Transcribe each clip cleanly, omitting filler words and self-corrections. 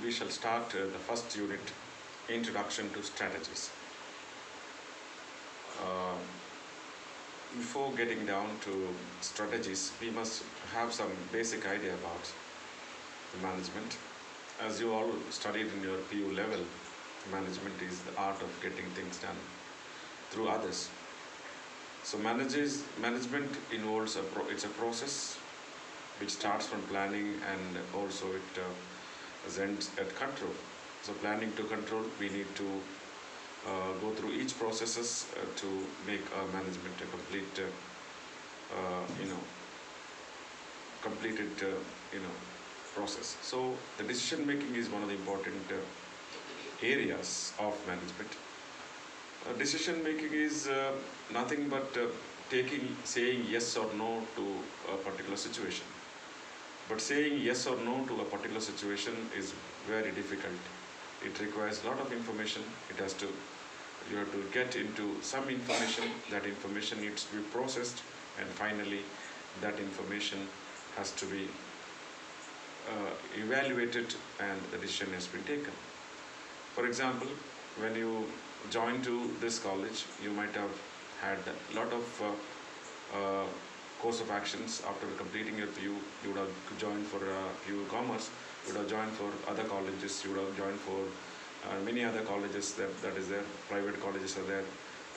we shall start the first unit, Introduction to Strategies. Uh, Before getting down to strategies, we must have some basic idea about the management. As you all studied in your PU level, management is the art of getting things done through others. So management involves it's a process which starts from planning and also it ends at control. So planning to control, we need to go through each processes to make our management a complete, completed, process. So the decision making is one of the important areas of management. Decision making is nothing but saying yes or no to a particular situation. But saying yes or no to a particular situation is very difficult. It requires a lot of information. You have to get into some information. That information needs to be processed, and finally, that information has to be evaluated, and the decision has been taken. For example, when you join to this college, you might have had a lot of course of actions. After completing your PU, you would have joined for PU Commerce, you would have joined for other colleges, you would have joined for many other colleges that is there, private colleges are there,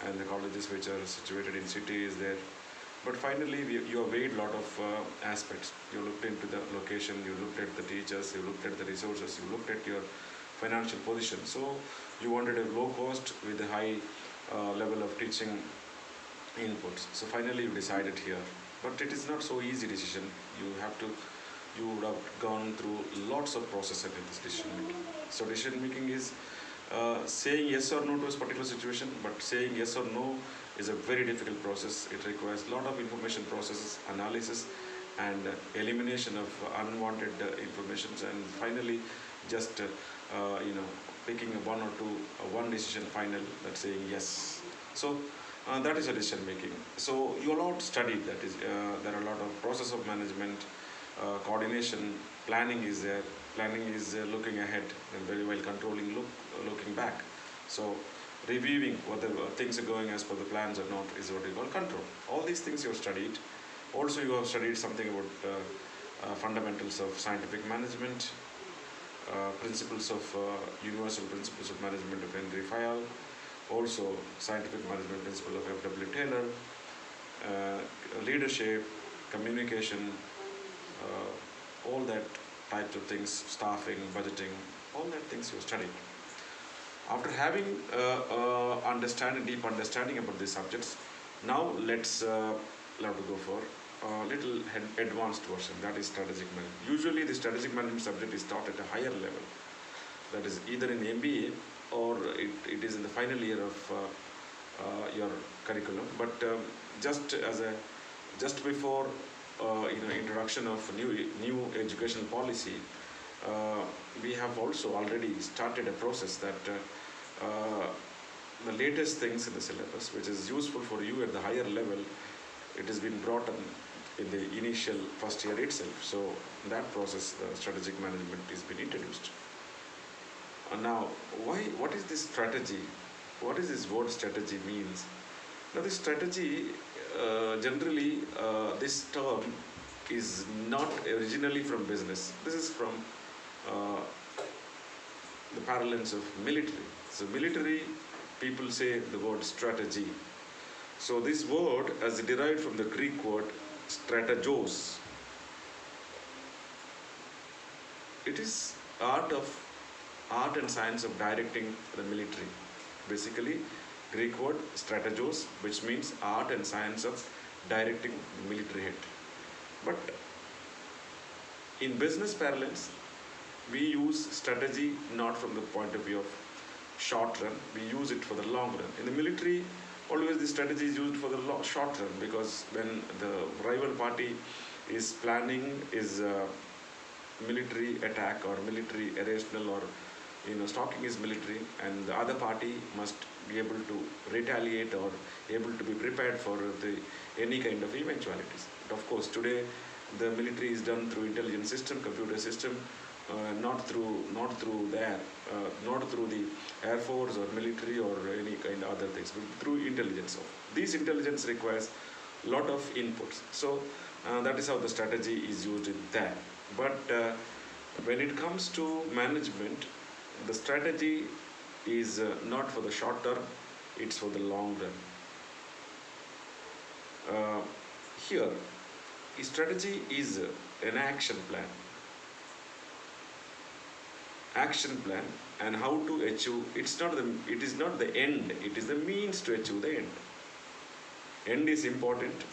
and the colleges which are situated in city is there. But finally, you have weighed a lot of aspects. You looked into the location, you looked at the teachers, you looked at the resources, you looked at your financial position. So you wanted a low cost with a high level of teaching inputs. So finally, you decided here. But it is not so easy decision. You would have gone through lots of process in this decision making. So decision making is saying yes or no to a particular situation, but saying yes or no is a very difficult process. It requires a lot of information processes, analysis, and elimination of unwanted informations, and finally just picking one decision final, that's saying yes. So that is a decision making. So you all studied that is there are a lot of process of management, coordination, planning is there. Planning is looking ahead and very well controlling, looking back. So reviewing whether things are going as per the plans or not is what we call control. All these things you have studied. Also you have studied something about fundamentals of scientific management, universal principles of management of Henry Fayol, also scientific management principle of F.W. Taylor, leadership, communication, all that types of things, staffing, budgeting, all that things you studied. After having deep understanding about these subjects, now let's go for a little advanced version, that is strategic management. Usually the strategic management subject is taught at a higher level, that is either in MBA or it is in the final year of your curriculum. But just before introduction of new educational policy, we have also already started a process that the latest things in the syllabus, which is useful for you at the higher level, it has been brought in the initial first year itself. So in that process, the strategic management is been introduced. Now, what is this strategy? What is this word strategy means? Now, this strategy, generally, this term is not originally from business. This is from the parlance of military. So military people say the word strategy. So this word is derived from the Greek word strategos. It is art and science of directing the military. Basically, Greek word strategos, which means art and science of directing the military head. But in business parlance, we use strategy not from the point of view of short run, we use it for the long run. In the military, always the strategy is used for the short run, because when the rival party is planning his military attack or military irrational or stalking his military, and the other party must be able to retaliate or able to be prepared for any kind of eventualities. But of course, today the military is done through intelligence system, computer system, not through the air force or military or any kind of other things, but through intelligence. So this intelligence requires lot of inputs. So that is how the strategy is used in there. But when it comes to management, the strategy is not for the short term, it's for the long run. Here, strategy is an action plan, and how to achieve. It is not the end, it is the means to achieve the end is important,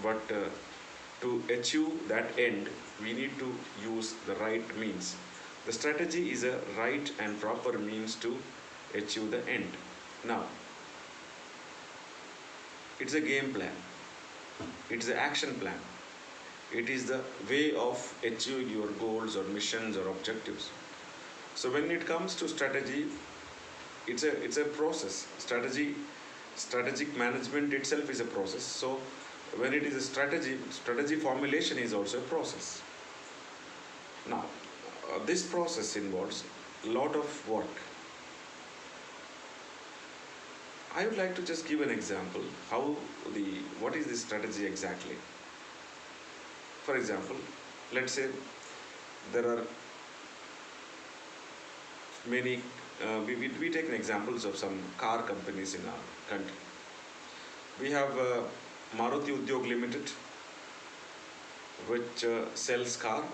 but to achieve that end we need to use the right means. The strategy is a right and proper means to achieve the end. Now it's a game plan, it's an action plan, it is the way of achieving your goals or missions or objectives. So when it comes to strategy, it's a process. Strategic management itself is a process. So when it is a strategy formulation is also a process. Now this process involves a lot of work. I would like to just give an example what is the strategy exactly. For example, let's say there are many, we take examples of some car companies in our country. We have Maruti Udyog Limited, which sells car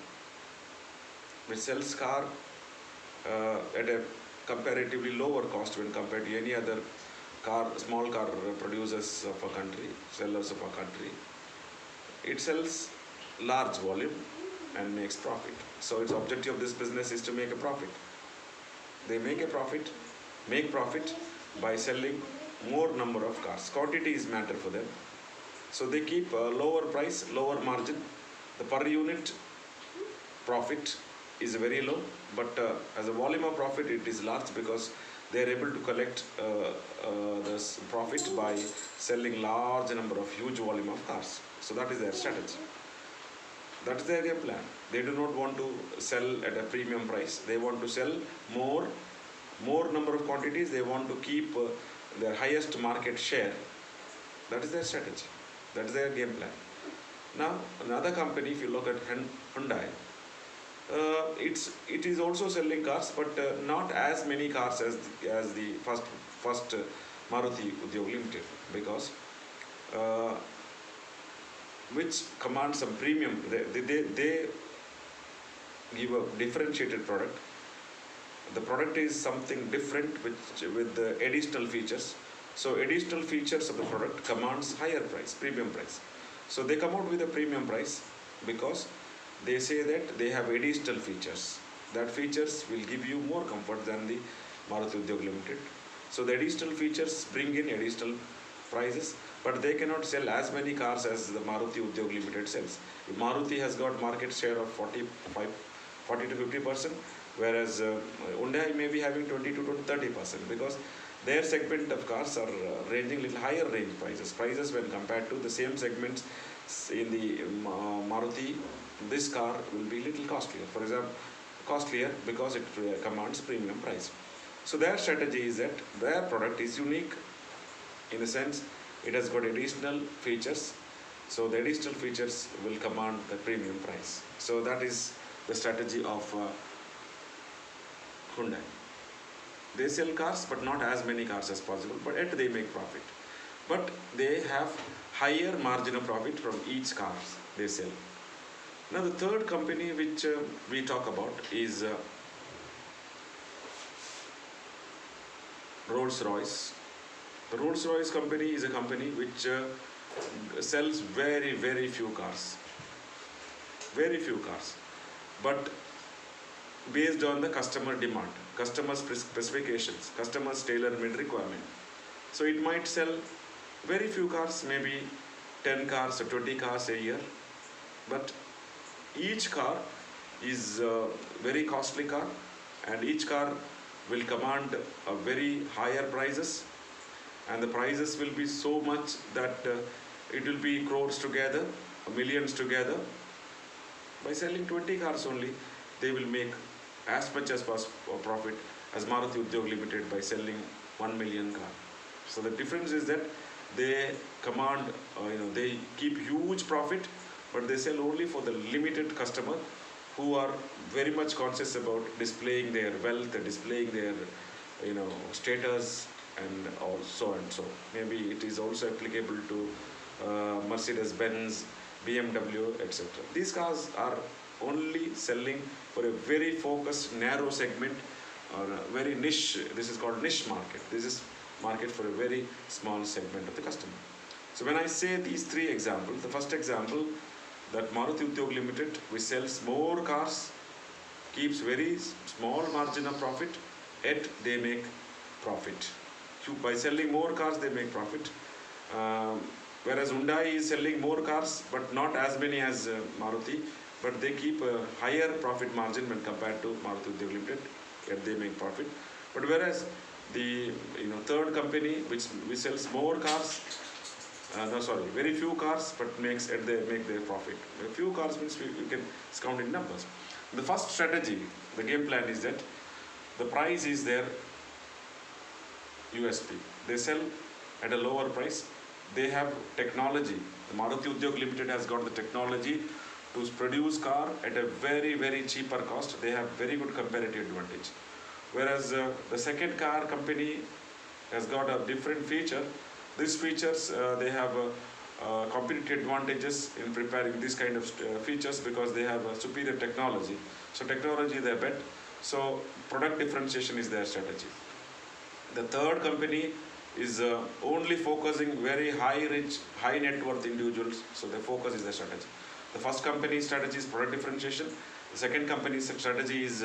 at a comparatively lower cost when compared to any other small car producers of a country, sellers of a country. It sells large volume and makes profit. So its objective of this business is to make a profit. They make profit by selling more number of cars. Quantity is matter for them. So they keep a lower price, lower margin. The per unit profit is very low, but as a volume of profit it is large, because they are able to collect this profit by selling large number of huge volume of cars. So that is their strategy. That is their game plan. They do not want to sell at a premium price. They want to sell more number of quantities. They want to keep their highest market share. That is their strategy. That is their game plan. Now another company, if you look at Hyundai, it is also selling cars, but not as many cars as the first Maruti Udyog Limited, because which commands some premium. They give a differentiated product. The product is something different with the additional features. So additional features of the product commands higher price, premium price. So they come out with a premium price because they say that they have additional features. That features will give you more comfort than the Maruti Udyog Limited. So the additional features bring in additional prices, but they cannot sell as many cars as the Maruti Udyog Limited sells. Maruti has got market share of 40 to 50%, whereas Hyundai may be having 20 to 30%, because their segment of cars are ranging little higher range prices when compared to the same segments in the Maruti. This car will be little costlier. For example, costlier because it commands premium price. So their strategy is that their product is unique in a sense. It has got additional features. So the additional features will command the premium price. So that is the strategy of Hyundai. They sell cars, but not as many cars as possible, but yet they make profit. But they have higher margin of profit from each car they sell. Now the third company which we talk about is Rolls-Royce. The Rolls-Royce company is a company which sells very few cars. Very few cars. But based on the customer demand, customer specifications, customer's tailor-made requirement. So it might sell very few cars, maybe 10 cars or 20 cars a year. But each car is a very costly car, and each car will command a very higher prices, and the prices will be so much that it will be crores together, millions together. By selling 20 cars only, they will make as much as profit as Maruti Udyog Limited by selling 1 million car. So the difference is that they command, they keep huge profit, but they sell only for the limited customer who are very much conscious about displaying their wealth, displaying their, status, and also and so. Maybe it is also applicable to Mercedes Benz, BMW, etc. These cars are only selling for a very focused, narrow segment, or a very niche. This is called niche market. This is market for a very small segment of the customer. So when I say these three examples, the first example, that Maruti Udyog Limited, which sells more cars, keeps very small margin of profit, yet they make profit. By selling more cars, they make profit. Whereas Hyundai is selling more cars, but not as many as Maruti, but they keep a higher profit margin when compared to Maruti Udyog Limited, yet they make profit. But whereas the third company which sells more cars, very few cars, but they make their profit. A few cars means you can count in numbers. The first strategy, the game plan is that the price is their USP. They sell at a lower price. They have technology. The Maruti Udyog Limited has got the technology to produce car at a very, very cheaper cost. They have very good comparative advantage. Whereas the second car company has got a different feature. These features, they have competitive advantages in preparing this kind of features because they have superior technology. So technology they bet. So product differentiation is their strategy. The third company is only focusing very high net worth individuals. So the focus is the strategy. The first company's strategy is product differentiation. The second company's strategy is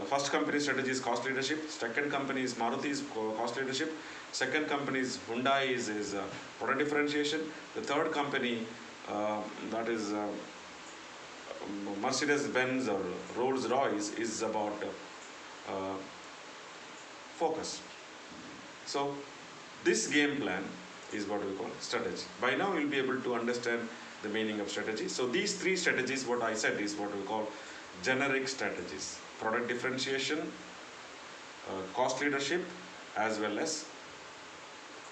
first company's strategy is cost leadership. Second company is Maruti's cost leadership. Second company is Hyundai is product differentiation. The third company, that is Mercedes Benz or Rolls Royce, is about focus. So this game plan is what we call strategy. By now you'll be able to understand the meaning of strategy. So these three strategies, what I said, is what we call generic strategies: product differentiation, cost leadership, as well as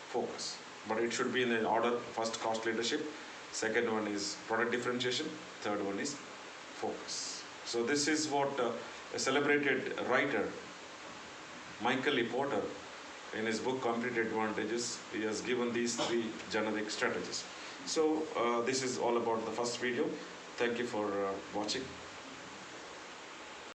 focus. But it should be in the order: first cost leadership, second one is product differentiation, third one is focus. So this is what a celebrated writer, Michael E. Porter, in his book Competitive Advantages, he has given these three generic strategies. So this is all about the first video. Thank you for watching.